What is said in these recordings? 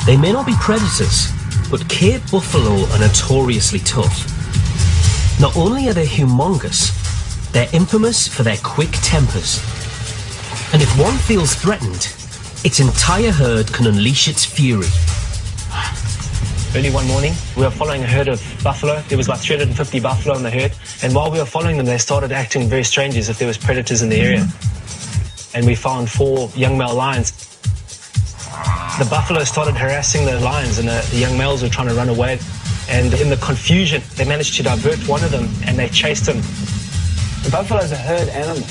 They may not be predators, but Cape buffalo are notoriously tough. Not only are they humongous, they're infamous for their quick tempers. And if one feels threatened, its entire herd can unleash its fury. Early one morning, we were following a herd of buffalo. There was about 350 buffalo in the herd. And while we were following them, they started acting very strange, as if there was predators in the area. And we found 4 young male lions. The buffalo started harassing the lions, and the young males were trying to run away. And in the confusion, they managed to divert one of them, and they chased him. The buffalo is a herd animal.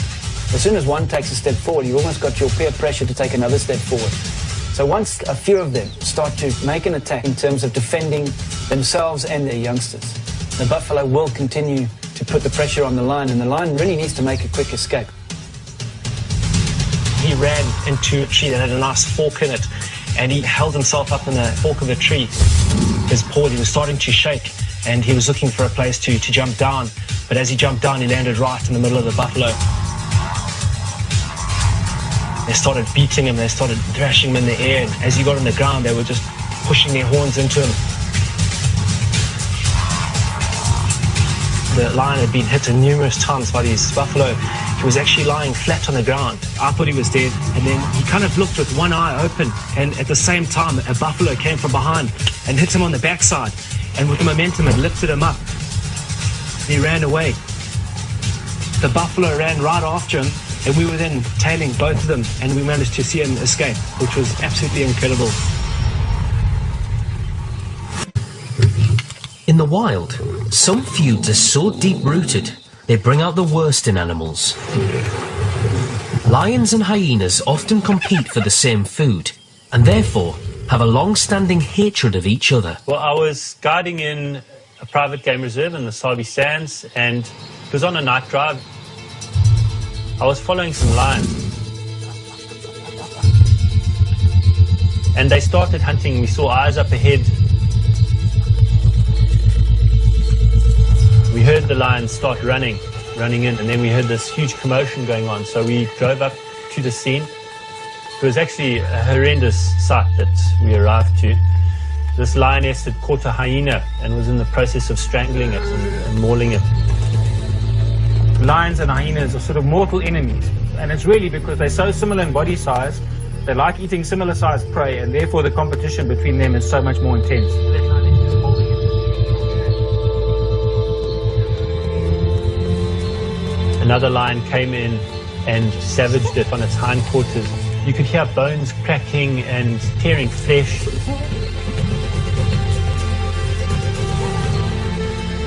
As soon as one takes a step forward, you've almost got your peer pressure to take another step forward. So once a few of them start to make an attack in terms of defending themselves and their youngsters, the buffalo will continue to put the pressure on the lion, and the lion really needs to make a quick escape. He ran into a tree that had a nice fork in it, and he held himself up in the fork of the tree. His paw, he was starting to shake, and he was looking for a place to jump down. But as he jumped down, he landed right in the middle of the buffalo. They started beating him, they started thrashing him in the air, and as he got on the ground, they were just pushing their horns into him. The lion had been hit numerous times by these buffalo. He was actually lying flat on the ground. I thought he was dead, and then he kind of looked with one eye open, and at the same time, a buffalo came from behind and hit him on the backside, and with the momentum, it lifted him up. He ran away. The buffalo ran right after him, and we were then tailing both of them, and we managed to see him escape, which was absolutely incredible. In the wild, some feuds are so deep-rooted, they bring out the worst in animals. Lions and hyenas often compete for the same food, and therefore have a long-standing hatred of each other. Well, I was guiding in a private game reserve in the Sabi Sands, and it was on a night drive. I was following some lions, and they started hunting. We saw eyes up ahead. We heard the lions start running in, and then we heard this huge commotion going on. So we drove up to the scene. It was actually a horrendous sight that we arrived to. This lioness had caught a hyena and was in the process of strangling it and mauling it. Lions and hyenas are sort of mortal enemies, and it's really because they're so similar in body size. They like eating similar sized prey, and therefore the competition between them is so much more intense. Another lion came in and savaged it on its hindquarters. You could hear bones cracking and tearing flesh.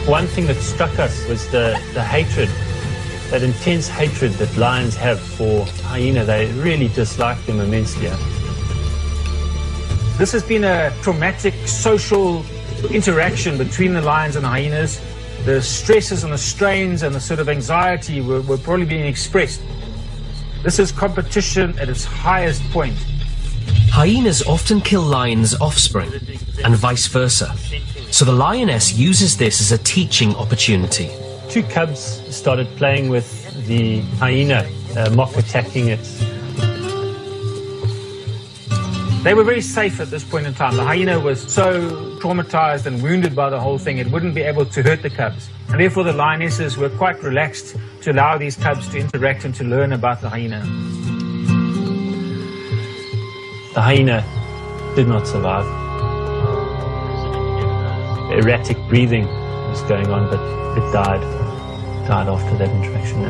One thing that struck us was the hatred, that intense hatred that lions have for hyena. They really dislike them immensely. This has been a traumatic social interaction between the lions and the hyenas. The stresses and the strains and the sort of anxiety were probably being expressed. This is competition at its highest point. Hyenas often kill lions' offspring, and vice versa. So the lioness uses this as a teaching opportunity. 2 cubs started playing with the hyena, mock attacking it. They were very safe at this point in time. The hyena was so traumatized and wounded by the whole thing, it wouldn't be able to hurt the cubs. And therefore the lionesses were quite relaxed to allow these cubs to interact and to learn about the hyena. The hyena did not survive. Erratic breathing was going on, but it died after that interaction.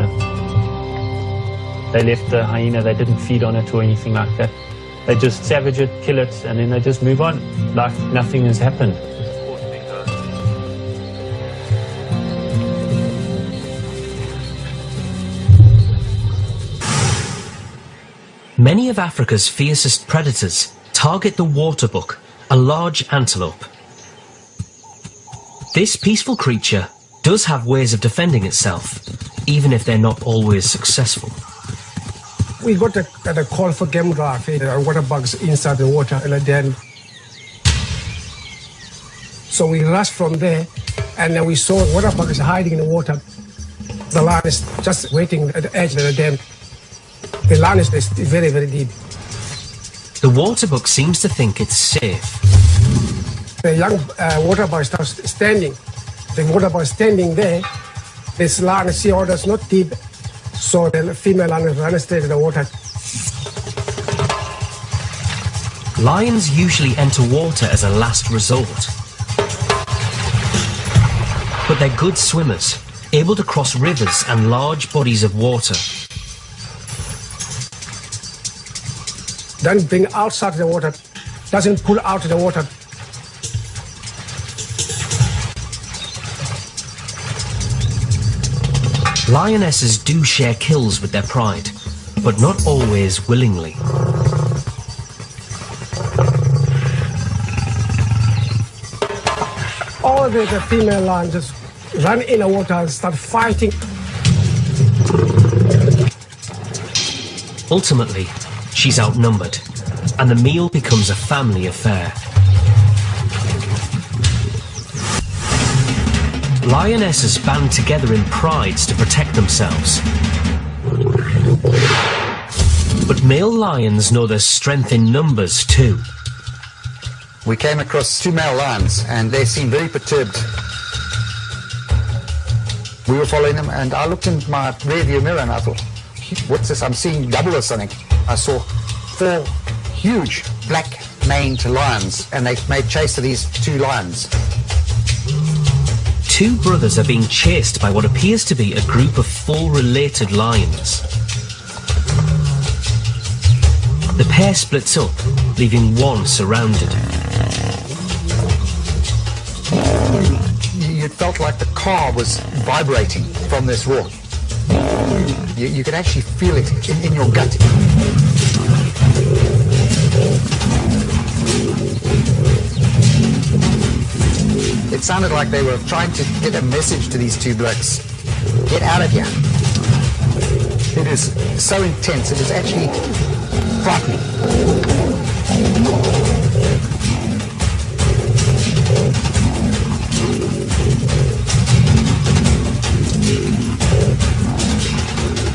They left the hyena, they didn't feed on it or anything like that. They just savage it, kill it, and then they just move on like nothing has happened. Many of Africa's fiercest predators target the waterbuck, a large antelope. This peaceful creature does have ways of defending itself, even if they're not always successful. We got a call for Geographic, water bugs inside the water, and then so we rushed from there, and then we saw water bugs hiding in the water. The line is just waiting at the edge of the dam. The line is very, very deep. The waterbuck seems to think it's safe. The young water buck starts standing. The water buck standing there. This lion sea water is not deep, so the female lion runs straight to the water. Lions usually enter water as a last resort. But they're good swimmers, able to cross rivers and large bodies of water. Then bring outside the water, doesn't pull out the water. Lionesses do share kills with their pride, but not always willingly. All the female lions just run in the water and start fighting. Ultimately, she's outnumbered, and the meal becomes a family affair. Lionesses band together in prides to protect themselves. But male lions know there's strength in numbers too. We came across 2 male lions and they seemed very perturbed. We were following them and I looked in my rear view mirror and I thought, what's this? I'm seeing double or something. I saw 4 huge black maned lions and they made chase of these 2 lions. 2 brothers are being chased by what appears to be a group of 4 related lions. The pair splits up, leaving one surrounded. It felt like the car was vibrating from this roar. You could actually feel it in your gut. It sounded like they were trying to get a message to these 2 blokes. Get out of here. It is so intense, it is actually frightening.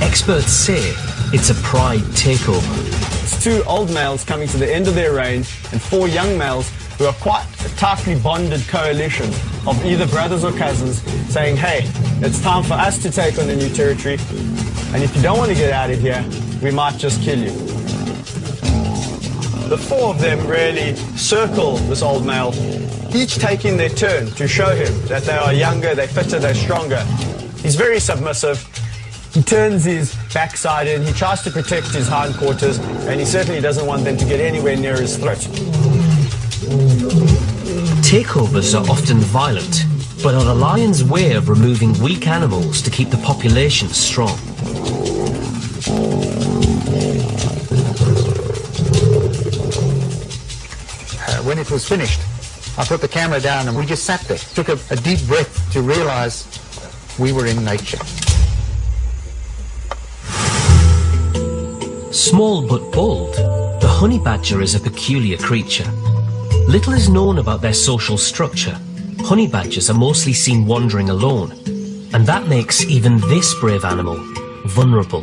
Experts say it's a pride takeover. It's 2 old males coming to the end of their range and 4 young males who are quite a tightly bonded coalition of either brothers or cousins saying, hey, it's time for us to take on the new territory, and if you don't want to get out of here, we might just kill you. The 4 of them really circle this old male, each taking their turn to show him that they are younger, they're fitter, they're stronger. He's very submissive. He turns his backside in, he tries to protect his hindquarters, and he certainly doesn't want them to get anywhere near his throat. Takeovers are often violent, but are the lion's way of removing weak animals to keep the population strong. When it was finished, I put the camera down and we just sat there, took a deep breath to realize we were in nature. Small but bold, the honey badger is a peculiar creature. Little is known about their social structure. Honey badgers are mostly seen wandering alone, and that makes even this brave animal vulnerable.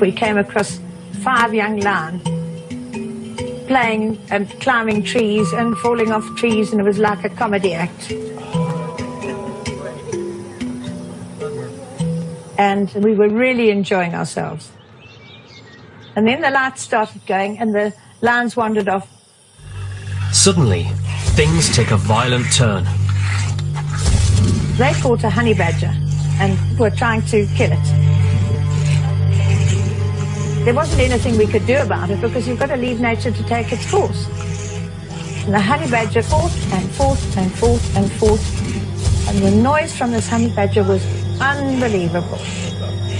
We came across 5 young lions playing and climbing trees and falling off trees, and it was like a comedy act. And we were really enjoying ourselves. And then the lights started going and the lions wandered off. Suddenly, things take a violent turn. They caught a honey badger and were trying to kill it. There wasn't anything we could do about it because you've got to leave nature to take its course. And the honey badger fought and fought and fought and fought. And the noise from this honey badger was unbelievable.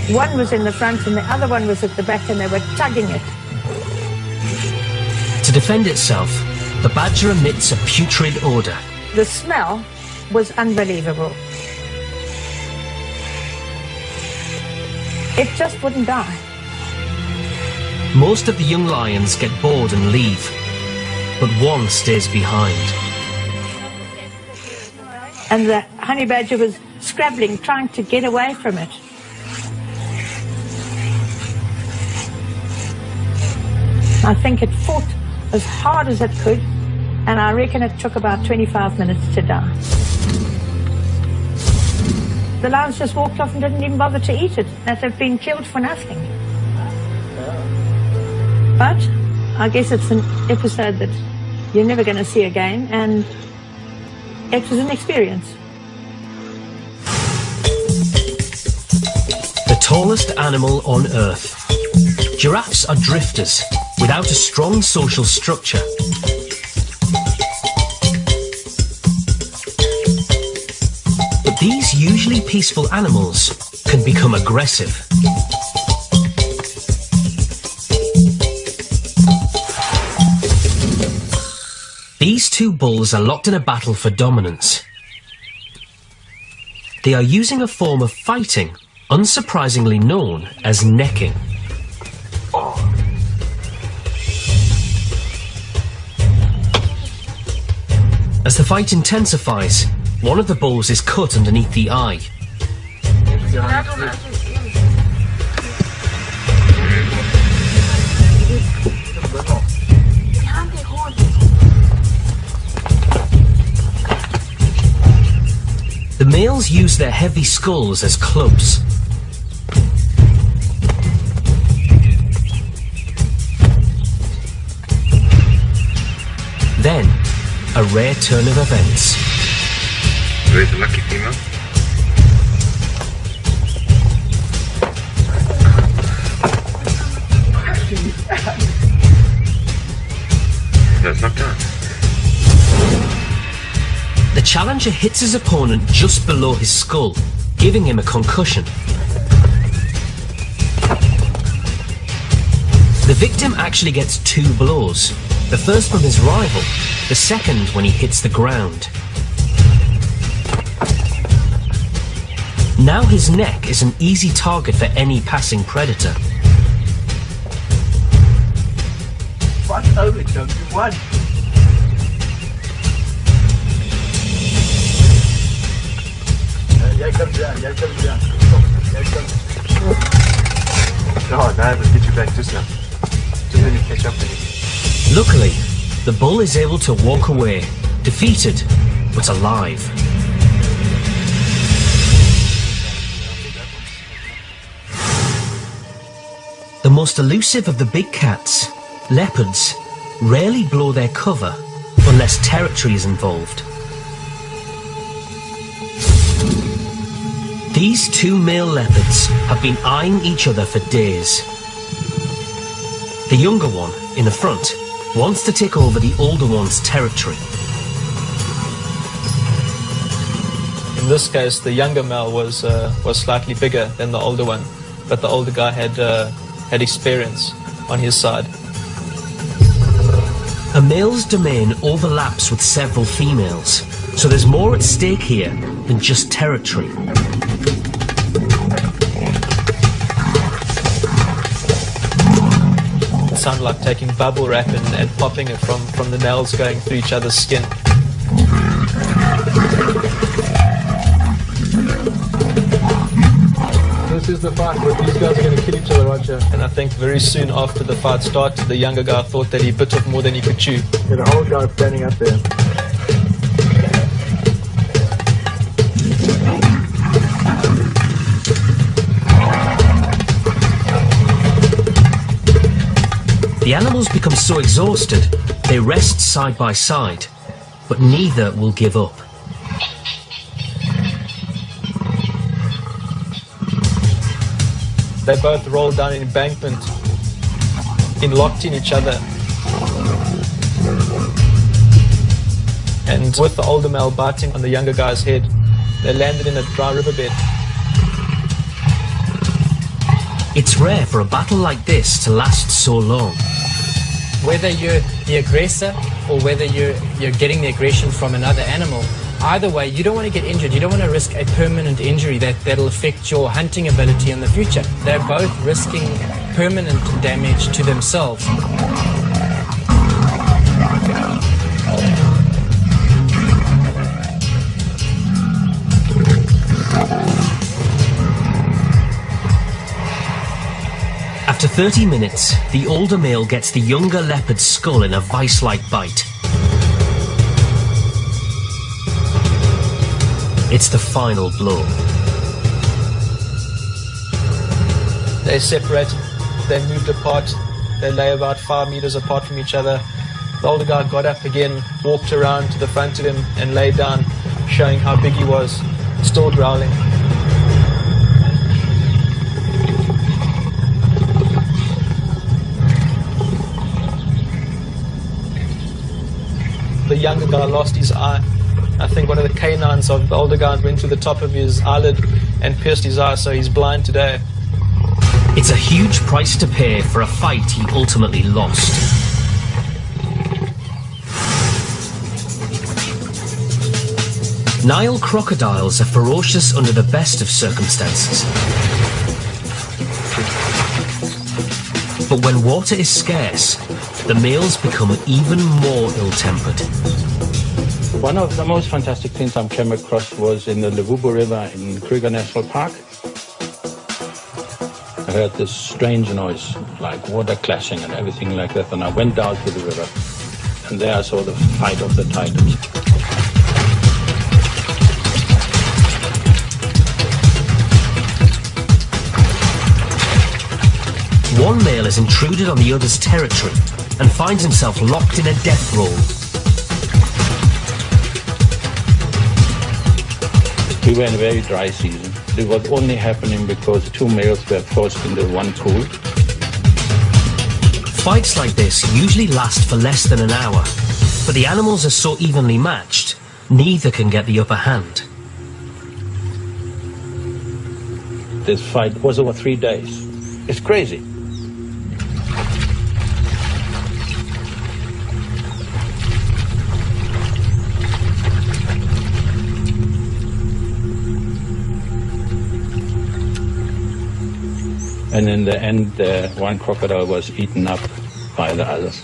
One was in the front and the other one was at the back, and they were tugging it. To defend itself, the badger emits a putrid odour. The smell was unbelievable. It just wouldn't die. Most of the young lions get bored and leave, but one stays behind. And the honey badger was scrabbling, trying to get away from it. I think it fought as hard as it could, and I reckon it took about 25 minutes to die. The lions just walked off and didn't even bother to eat it. That had been killed for nothing. But I guess it's an episode that you're never going to see again, and it was an experience. The tallest animal on Earth. Giraffes are drifters without a strong social structure. But these usually peaceful animals can become aggressive. These two bulls are locked in a battle for dominance. They are using a form of fighting unsurprisingly known as necking. As the fight intensifies, one of the bulls is cut underneath the eye. The males use their heavy skulls as clubs. Then, a rare turn of events. Where's the lucky female? That's not done. The challenger hits his opponent just below his skull, giving him a concussion. The victim actually gets 2 blows. The first from his rival, the second when he hits the ground. Now his neck is an easy target for any passing predator. Fuck over, Doug, you won. Jij comes down, jij comes down. Jij comes. Oh, now I will get you back just now. Just let me catch up with you. Luckily, the bull is able to walk away, defeated, but alive. The most elusive of the big cats, leopards, rarely blow their cover unless territory is involved. These 2 male leopards have been eyeing each other for days. The younger one, in the front, wants to take over the older one's territory. In this case, the younger male was slightly bigger than the older one, but the older guy had experience on his side. A male's domain overlaps with several females, so there's more at stake here than just territory. It sounded like taking bubble wrap and popping it from the nails going through each other's skin. This is the fight where these guys are going to kill each other right here. And I think very soon after the fight started, the younger guy thought that he bit off more than he could chew. Yeah, the old guy standing up there. The animals become so exhausted, they rest side by side, but neither will give up. They both rolled down an embankment, locked in each other. And with the older male biting on the younger guy's head, they landed in a dry riverbed. It's rare for a battle like this to last so long. Whether you're the aggressor or whether you're getting the aggression from another animal, either way, you don't want to get injured. You don't want to risk a permanent injury that'll affect your hunting ability in the future. They're both risking permanent damage to themselves. After 30 minutes, the older male gets the younger leopard's skull in a vice-like bite. It's the final blow. They separated, they moved apart, they lay about 5 meters apart from each other. The older guy got up again, walked around to the front of him and lay down, showing how big he was, still growling. The younger guy lost his eye. I think one of the canines of the older guy went to the top of his eyelid and pierced his eye, so he's blind today. It's a huge price to pay for a fight he ultimately lost. Nile crocodiles are ferocious under the best of circumstances. But when water is scarce, the males become even more ill-tempered. One of the most fantastic things I came across was in the Levubu River in Kruger National Park. I heard this strange noise, like water clashing and everything like that, and I went down to the river, and there I saw the fight of the tigers. One male has intruded on the other's territory and finds himself locked in a death roll. We were in a very dry season. It was only happening because two males were forced into one pool. Fights like this usually last for less than an hour, but the animals are so evenly matched, neither can get the upper hand. This fight was over 3 days. It's crazy. And in the end, one crocodile was eaten up by the others.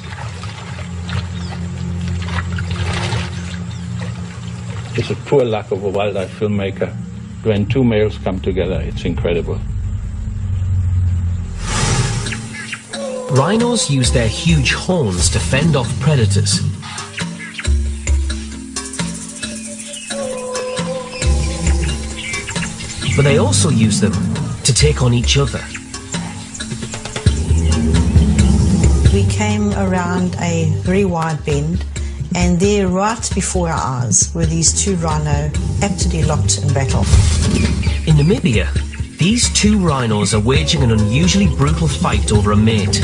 It's a poor luck of a wildlife filmmaker. When two males come together, it's incredible. Rhinos use their huge horns to fend off predators. But they also use them to take on each other. We came around a very wide bend, and there, right before our eyes, were these two rhino actually locked in battle. In Namibia, these two rhinos are waging an unusually brutal fight over a mate.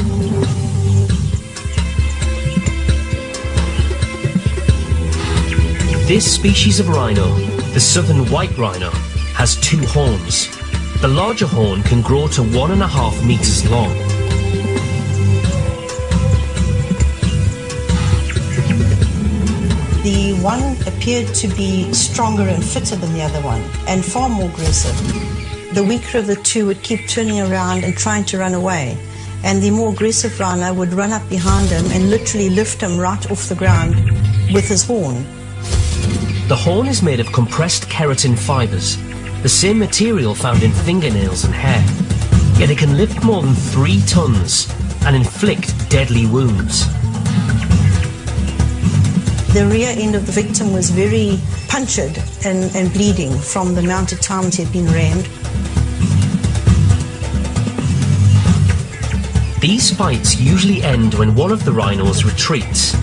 This species of rhino, the southern white rhino, has two horns. The larger horn can grow to 1.5 meters long. The one appeared to be stronger and fitter than the other one, and far more aggressive. The weaker of the two would keep turning around and trying to run away, and the more aggressive rhino would run up behind him and literally lift him right off the ground with his horn. The horn is made of compressed keratin fibers, the same material found in fingernails and hair. Yet it can lift more than 3 tons and inflict deadly wounds. The rear end of the victim was very punctured and bleeding from the amount of times he had been rammed. These fights usually end when one of the rhinos retreats.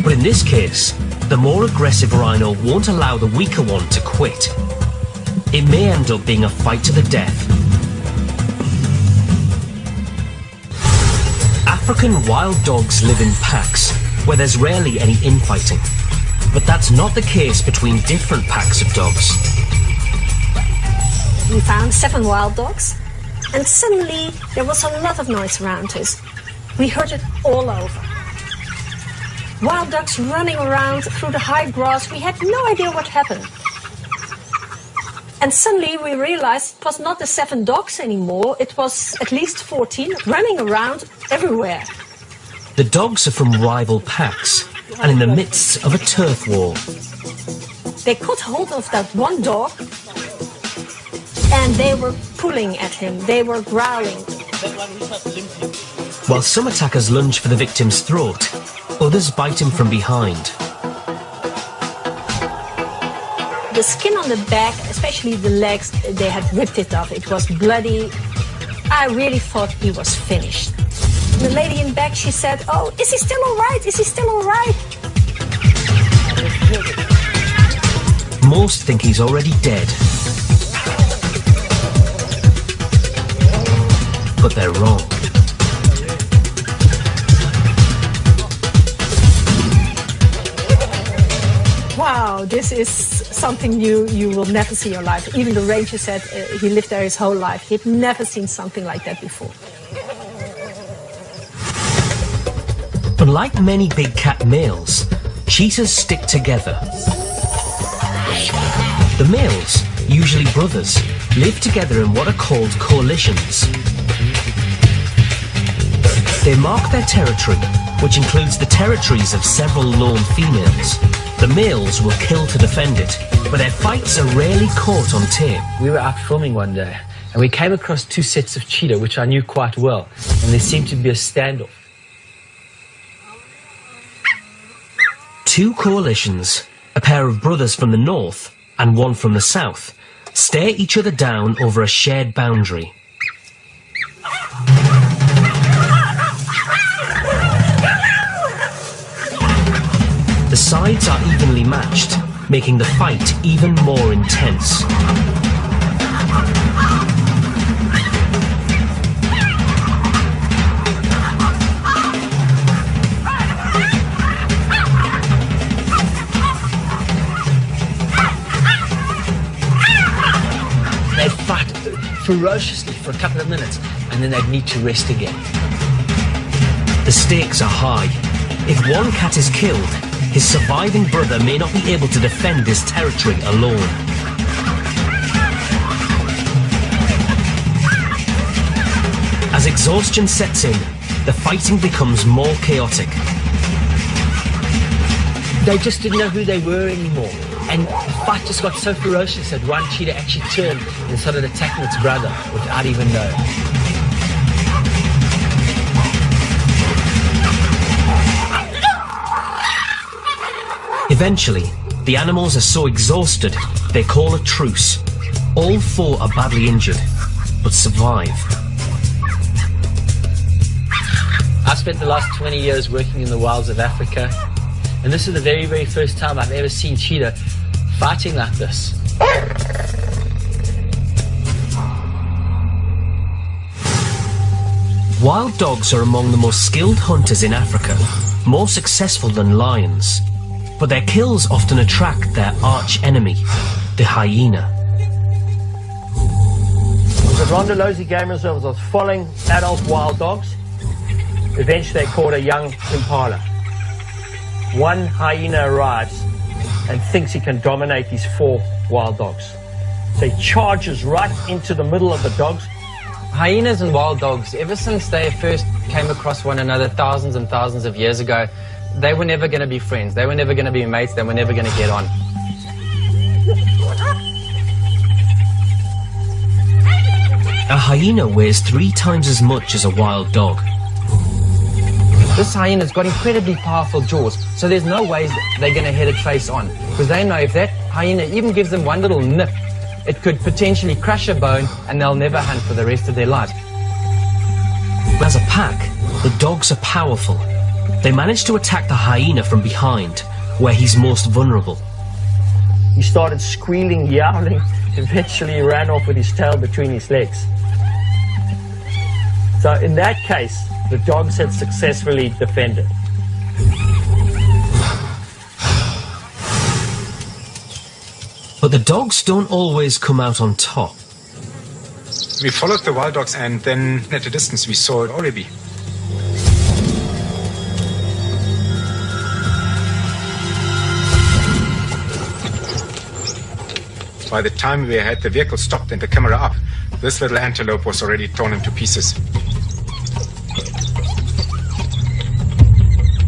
But in this case, the more aggressive rhino won't allow the weaker one to quit. It may end up being a fight to the death. African wild dogs live in packs, where there's rarely any infighting. But that's not the case between different packs of dogs. We found 7 wild dogs, and suddenly there was a lot of noise around us. We heard it all over. Wild dogs running around through the high grass. We had no idea what happened. And suddenly we realized it was not the 7 dogs anymore, it was at least 14 running around everywhere. The dogs are from rival packs and in the midst of a turf war. They caught hold of that one dog and they were pulling at him, they were growling. While some attackers lunge for the victim's throat, others bite him from behind. The skin on the back, especially the legs, they had ripped it off. It was bloody. I really thought he was finished. The lady in back, she said, "Oh, is he still all right? Is he still all right?" Most think he's already dead. But they're wrong. Wow, this is something you will never see in your life. Even the ranger said he lived there his whole life. He'd never seen something like that before. Unlike many big cat males, cheetahs stick together. The males, usually brothers, live together in what are called coalitions. They mark their territory, which includes the territories of several lone females. The males will kill to defend it, but their fights are rarely caught on tape. We were out filming one day, and we came across two sets of cheetah, which I knew quite well, and there seemed to be a standoff. Two coalitions, a pair of brothers from the north and one from the south, stare each other down over a shared boundary. The sides are evenly matched, making the fight even more intense. They'd fight ferociously for a couple of minutes, and then they'd need to rest again. The stakes are high. If one cat is killed, his surviving brother may not be able to defend his territory alone. As exhaustion sets in, the fighting becomes more chaotic. They just didn't know who they were anymore. And the fight just got so ferocious that one cheetah actually turned and started attacking its brother without even knowing. Eventually, the animals are so exhausted, they call a truce. All four are badly injured, but survive. I spent the last 20 years working in the wilds of Africa, and this is the very, very first time I've ever seen cheetah fighting like this. Wild dogs are among the most skilled hunters in Africa, more successful than lions. But their kills often attract their arch enemy, the hyena. I was at Rondolozi Game Reserve. I was following adult wild dogs. Eventually they caught a young impala. One hyena arrives and thinks he can dominate these four wild dogs. So he charges right into the middle of the dogs. Hyenas and wild dogs, ever since they first came across one another thousands and thousands of years ago, they were never going to be friends. They were never going to be mates. They were never going to get on. A hyena weighs 3 times as much as a wild dog. This hyena's got incredibly powerful jaws, so there's no ways they're going to head it face on. Because they know if that hyena even gives them one little nip, it could potentially crush a bone and they'll never hunt for the rest of their lives. As a pack, the dogs are powerful. They manage to attack the hyena from behind, where he's most vulnerable. He started squealing, yowling. Eventually he ran off with his tail between his legs. So in that case, the dogs had successfully defended. But the dogs don't always come out on top. We followed the wild dogs, and then at a distance we saw an oribi. By the time we had the vehicle stopped and the camera up, this little antelope was already torn into pieces.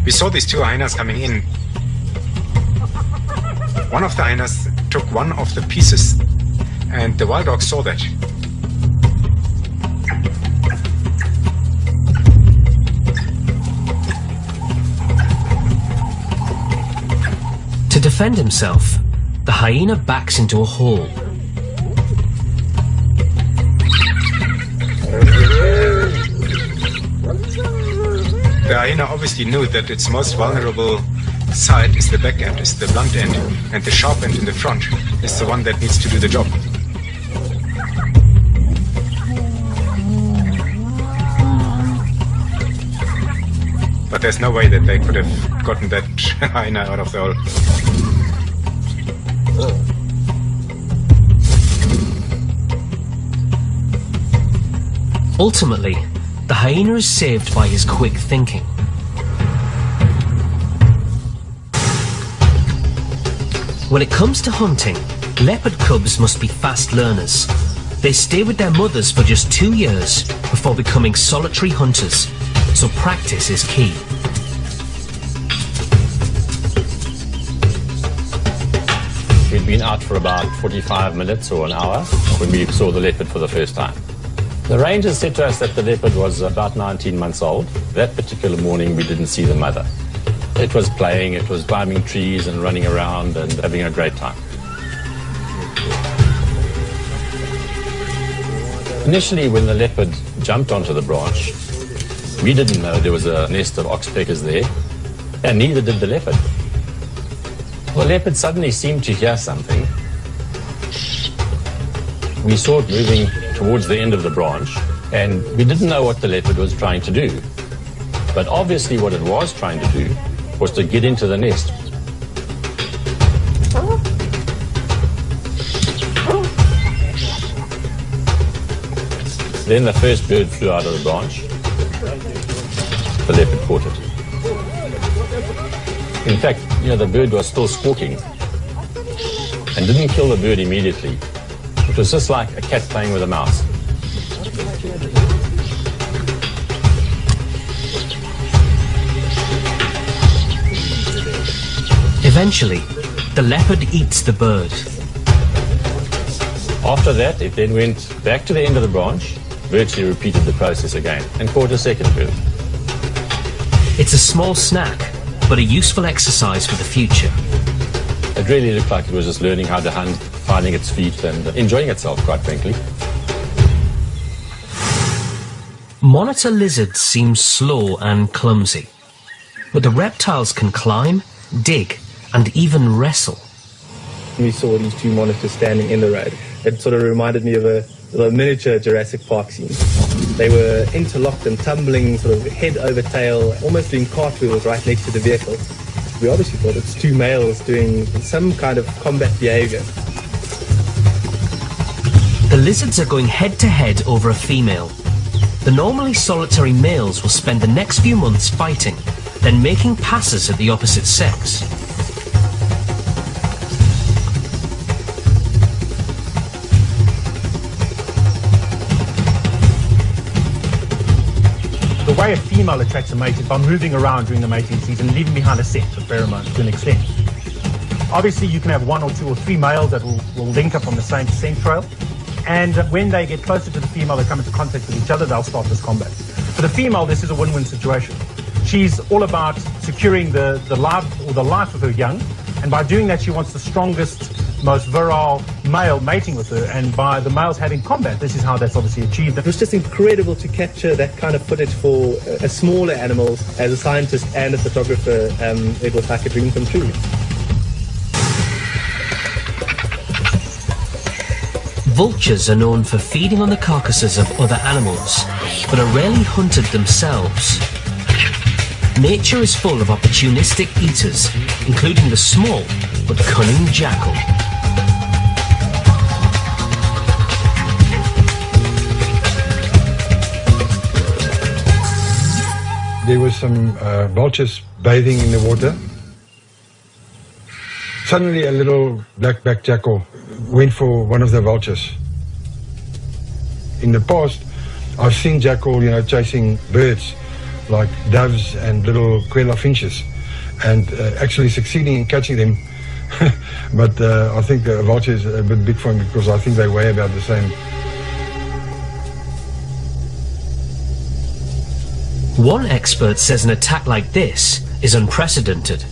We saw these two hyenas coming in. One of the hyenas took one of the pieces, and the wild dog saw that. defend himself, the hyena backs into a hole. The hyena obviously knew that its most vulnerable side is the back end, is the blunt end, and the sharp end in the front is the one that needs to do the job. But there's no way that they could have gotten that hyena out of the hole. Ultimately, the hyena is saved by his quick thinking. When it comes to hunting, leopard cubs must be fast learners. They stay with their mothers for just 2 years before becoming solitary hunters, so practice is key. We'd been out for about 45 minutes or an hour when we saw the leopard for the first time. The rangers said to us that the leopard was about 19 months old. That particular morning we didn't see the mother. It was playing, it was climbing trees and running around and having a great time. Initially, when the leopard jumped onto the branch, we didn't know there was a nest of oxpeckers there, and neither did the leopard. The leopard suddenly seemed to hear something. We saw it moving towards the end of the branch, and we didn't know what the leopard was trying to do. But obviously what it was trying to do was to get into the nest. Then the first bird flew out of the branch. The leopard caught it. In fact, the bird was still squawking and didn't kill the bird immediately. It was just like a cat playing with a mouse. Eventually, the leopard eats the bird. After that, it then went back to the end of the branch, virtually repeated the process again, and caught a second bird. It's a small snack, but a useful exercise for the future. It really looked like it was just learning how to hunt, finding its feet, and enjoying itself, quite frankly. Monitor lizards seem slow and clumsy, but the reptiles can climb, dig, and even wrestle. We saw these two monitors standing in the road. It sort of reminded me of a miniature Jurassic Park scene. They were interlocked and tumbling sort of head over tail, almost doing cartwheels right next to the vehicle. We obviously thought it's two males doing some kind of combat behavior. The lizards are going head-to-head over a female. The normally solitary males will spend the next few months fighting, then making passes at the opposite sex. The way a female attracts a mate is by moving around during the mating season, leaving behind a scent of pheromones to an extent. Obviously, you can have 1 or 2 or 3 males that will link up on the same scent trail, and when they get closer to the female, they come into contact with each other, they'll start this combat. For the female, this is a win-win situation. She's all about securing the life of her young, and by doing that, she wants the strongest, most virile male mating with her, and by the males having combat, this is how that's obviously achieved. It was just incredible to capture that kind of footage for a smaller animal. As a scientist and a photographer, it was like a dream come true. Vultures are known for feeding on the carcasses of other animals, but are rarely hunted themselves. Nature is full of opportunistic eaters, including the small but cunning jackal. There were some vultures bathing in the water. Suddenly a little black-backed jackal went for one of the vultures. In the past, I've seen jackal, chasing birds like doves and little quail finches, and actually succeeding in catching them. But I think the vulture is a bit big for him because I think they weigh about the same. One expert says an attack like this is unprecedented.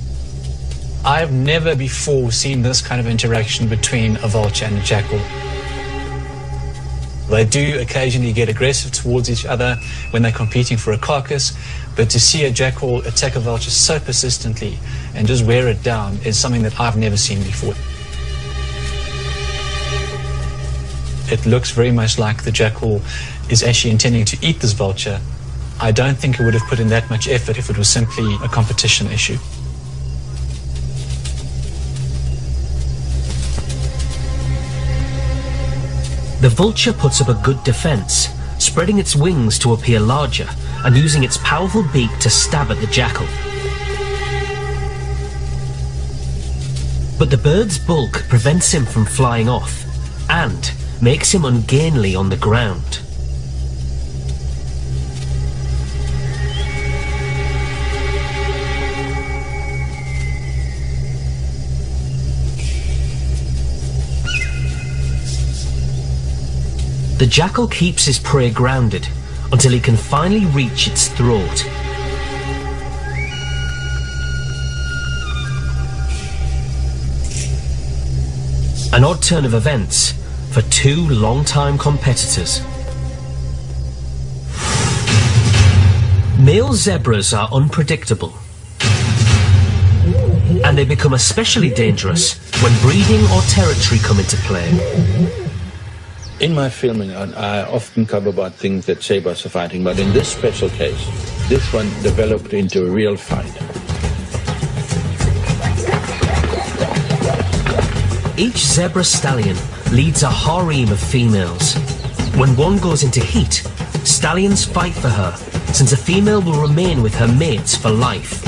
I've never before seen this kind of interaction between a vulture and a jackal. They do occasionally get aggressive towards each other when they're competing for a carcass, but to see a jackal attack a vulture so persistently and just wear it down is something that I've never seen before. It looks very much like the jackal is actually intending to eat this vulture. I don't think it would have put in that much effort if it was simply a competition issue. The vulture puts up a good defense, spreading its wings to appear larger and using its powerful beak to stab at the jackal. But the bird's bulk prevents him from flying off and makes him ungainly on the ground. The jackal keeps his prey grounded until he can finally reach its throat. An odd turn of events for two long-time competitors. Male zebras are unpredictable, and they become especially dangerous when breeding or territory come into play. In my filming, I often cover about things that zebras are fighting, but in this special case, this one developed into a real fight. Each zebra stallion leads a harem of females. When one goes into heat, stallions fight for her, since a female will remain with her mates for life.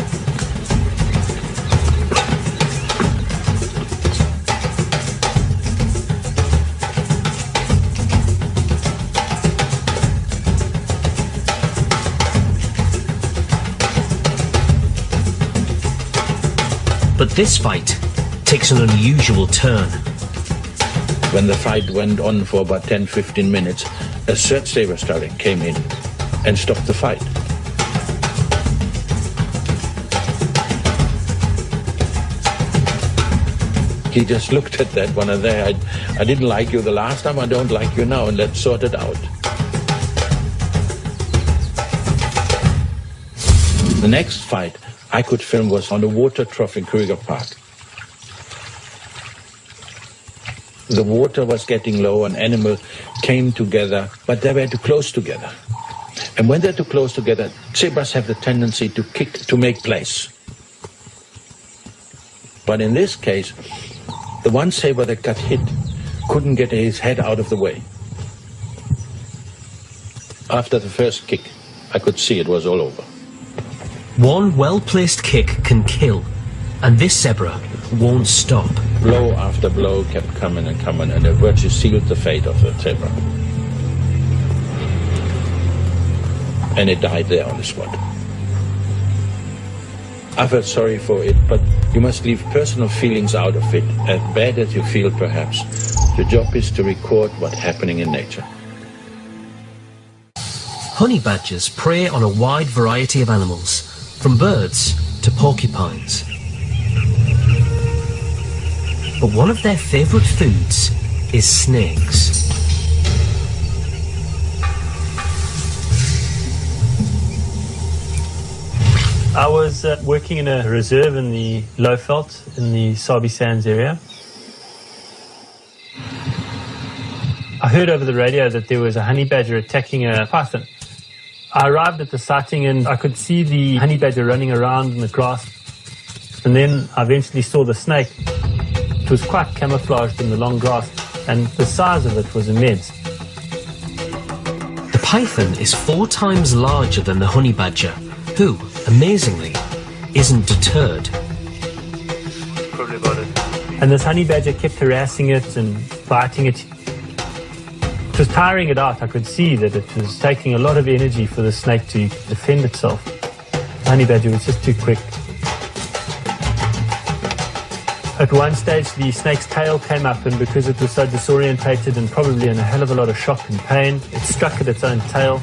But this fight takes an unusual turn. When the fight went on for about 10-15 minutes, a third zebra stallion came in and stopped the fight. He just looked at that one and there, I didn't like you the last time, I don't like you now, and let's sort it out. The next fight I could film was on the water trough in Kruger Park. The water was getting low and animals came together, but they were too close together. And when they're too close together, zebras have the tendency to kick to make place. But in this case, the one zebra that got hit couldn't get his head out of the way. After the first kick, I could see it was all over. One well-placed kick can kill, and this zebra won't stop. Blow after blow kept coming, and it virtually sealed the fate of the zebra. And it died there on the spot. I felt sorry for it, but you must leave personal feelings out of it, as bad as you feel perhaps. The job is to record what's happening in nature. Honey badgers prey on a wide variety of animals, from birds to porcupines. But one of their favourite foods is snakes. I was working in a reserve in the Lowveld in the Sabi Sands area. I heard over the radio that there was a honey badger attacking a python. I arrived at the sighting and I could see the honey badger running around in the grass. And then I eventually saw the snake. It was quite camouflaged in the long grass, and the size of it was immense. The python is 4 times larger than the honey badger, who, amazingly, isn't deterred. Probably about it. And this honey badger kept harassing it and biting it. It was tiring it out. I could see that it was taking a lot of energy for the snake to defend itself. The honey badger was just too quick. At one stage, the snake's tail came up, and because it was so disorientated and probably in a hell of a lot of shock and pain, it struck at its own tail.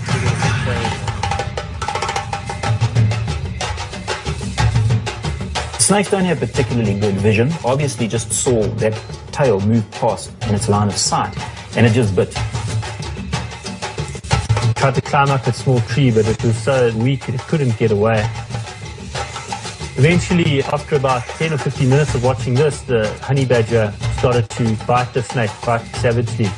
snakes don't have particularly good vision. Obviously just saw that tail move past in its line of sight, and it just bit. Tried to climb up a small tree, but it was so weak it couldn't get away. Eventually, after about 10 or 15 minutes of watching this, the honey badger started to bite the snake quite savagely.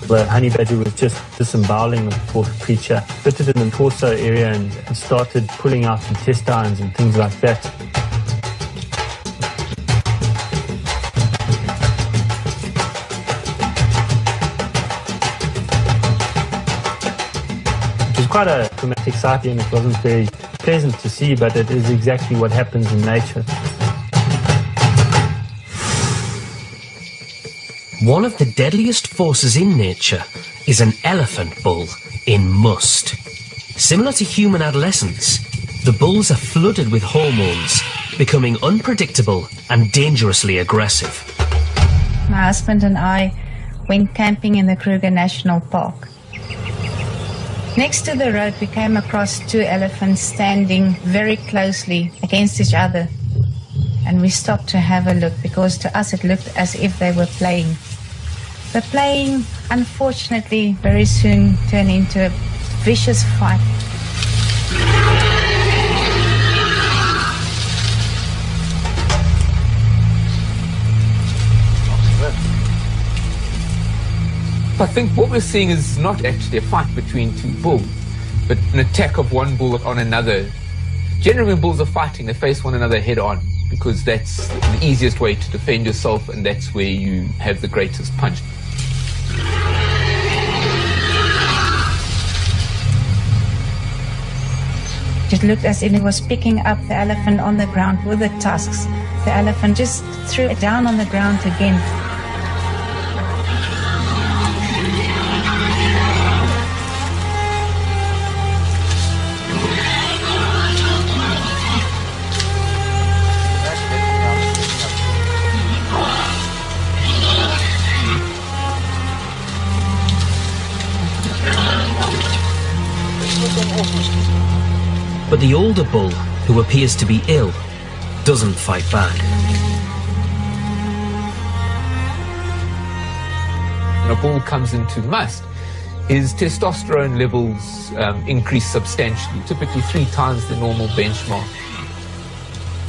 The honey badger was just disemboweling the poor creature, bit it in the torso area and started pulling out intestines and things like that. It was quite a traumatic sight, and it wasn't very pleasant to see, but it is exactly what happens in nature. One of the deadliest forces in nature is an elephant bull in must. Similar to human adolescence, the bulls are flooded with hormones, becoming unpredictable and dangerously aggressive. My husband and I went camping in the Kruger National Park. Next to the road, we came across two elephants standing very closely against each other. And we stopped to have a look because to us it looked as if they were playing. The playing, unfortunately, very soon turned into a vicious fight. I think what we're seeing is not actually a fight between two bulls, but an attack of one bull on another. Generally when bulls are fighting, they face one another head on, because that's the easiest way to defend yourself, and that's where you have the greatest punch. It looked as if it was picking up the elephant on the ground with the tusks. The elephant just threw it down on the ground again. But the older bull, who appears to be ill, doesn't fight back. When a bull comes into must, his testosterone levels increase substantially, typically 3 times the normal benchmark.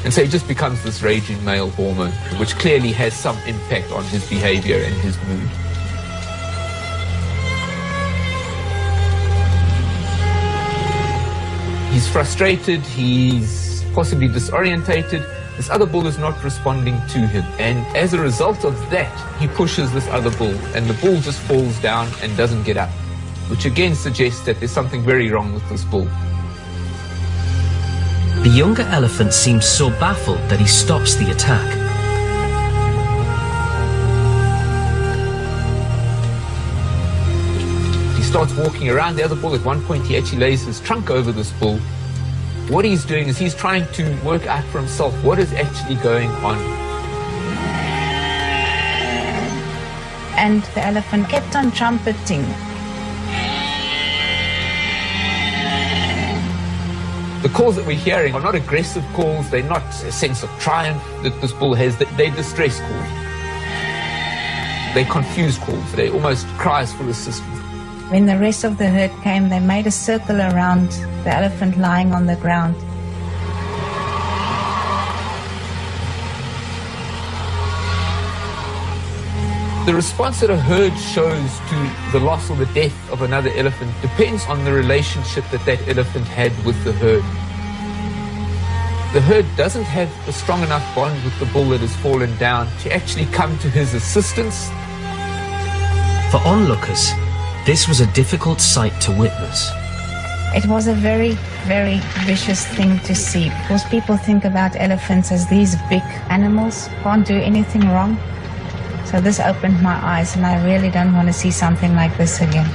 And so he just becomes this raging male hormone, which clearly has some impact on his behavior and his mood. He's frustrated, he's possibly disorientated. This other bull is not responding to him. And as a result of that, he pushes this other bull, and the bull just falls down and doesn't get up, which again suggests that there's something very wrong with this bull. The younger elephant seems so baffled that he stops the attack. He starts walking around the other bull. At one point, he actually lays his trunk over this bull. What he's doing is he's trying to work out for himself what is actually going on. And the elephant kept on trumpeting. The calls that we're hearing are not aggressive calls. They're not a sense of triumph that this bull has. They're distress calls. They're confused calls. They're almost cries for assistance. When the rest of the herd came, they made a circle around the elephant lying on the ground. The response that a herd shows to the loss or the death of another elephant depends on the relationship that that elephant had with the herd. The herd doesn't have a strong enough bond with the bull that has fallen down to actually come to his assistance. For onlookers, this was a difficult sight to witness. It was a very, very vicious thing to see, because people think about elephants as these big animals, can't do anything wrong. So this opened my eyes, and I really don't want to see something like this again.